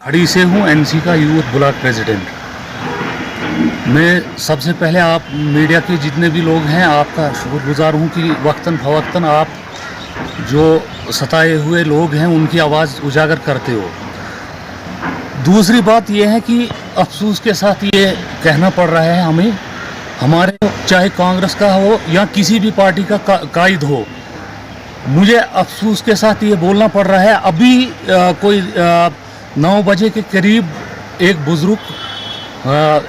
खड़ी से हूँ, एनसी का यूथ ब्लॉक प्रेसिडेंट। मैं सबसे पहले आप मीडिया के जितने भी लोग हैं आपका शुक्रगुजार हूँ कि वक्तन फवक्तन आप जो सताए हुए लोग हैं उनकी आवाज़ उजागर करते हो। दूसरी बात यह है कि अफसोस के साथ ये कहना पड़ रहा है हमें, हमारे चाहे कांग्रेस का हो या किसी भी पार्टी का कायद हो, मुझे अफसोस के साथ ये बोलना पड़ रहा है। अभी कोई 9 बजे के करीब एक बुजुर्ग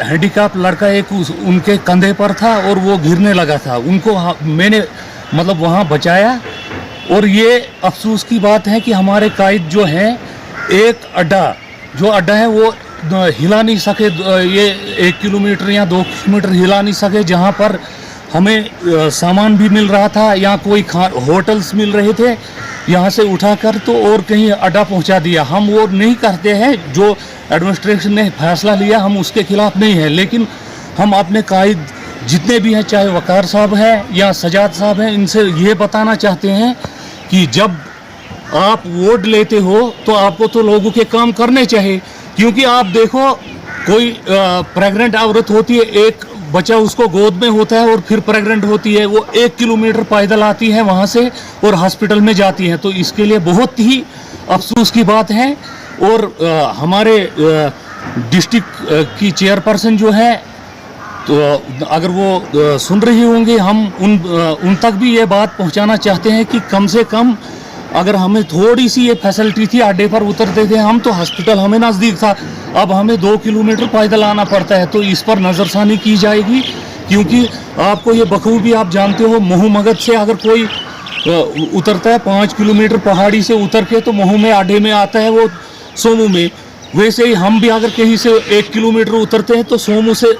हैंडीकैप लड़का एक उनके कंधे पर था और वो गिरने लगा था। उनको मैंने मतलब वहाँ बचाया। और ये अफसोस की बात है कि हमारे कायद जो हैं एक अड्डा है वो हिला नहीं सके, ये 1 किलोमीटर या 2 किलोमीटर हिला नहीं सके, जहाँ पर हमें सामान भी मिल रहा था या कोई होटल्स मिल रहे थे, यहाँ से उठाकर तो और कहीं अड्डा पहुँचा दिया। हम वो नहीं करते हैं, जो एडमिनिस्ट्रेशन ने फैसला लिया हम उसके खिलाफ नहीं है, लेकिन हम अपने कायद जितने भी हैं, चाहे वकार साहब हैं या सजाद साहब हैं, इनसे ये बताना चाहते हैं कि जब आप वोट लेते हो तो आपको तो लोगों के काम करने चाहिए। क्योंकि आप देखो कोई प्रेग्नेंट औरत होती है, एक बच्चा उसको गोद में होता है और फिर प्रेग्नेंट होती है, वो 1 किलोमीटर पैदल आती है वहाँ से और हॉस्पिटल में जाती है। तो इसके लिए बहुत ही अफसोस की बात है। और हमारे डिस्ट्रिक्ट की चेयरपर्सन जो है, तो अगर वो सुन रही होंगी, हम उन तक भी ये बात पहुंचाना चाहते हैं कि कम से कम अगर हमें थोड़ी सी ये फैसिलिटी थी, अड्डे पर उतरते थे हम तो हॉस्पिटल हमें नज़दीक था, अब हमें 2 किलोमीटर पैदल आना पड़ता है। तो इस पर नज़रसानी की जाएगी। क्योंकि आपको ये बखूबी आप जानते हो, महू मगध से अगर कोई उतरता है 5 किलोमीटर पहाड़ी से उतर के तो महू में अड्डे में आता है वो सोमू में। वैसे ही हम भी अगर कहीं से 1 किलोमीटर उतरते हैं तो सोमू से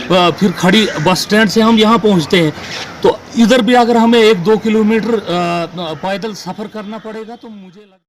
फिर खड़ी बस स्टैंड से हम यहाँ पहुँचते हैं। तो इधर भी अगर हमें 1-2 किलोमीटर पैदल सफ़र करना पड़ेगा तो मुझे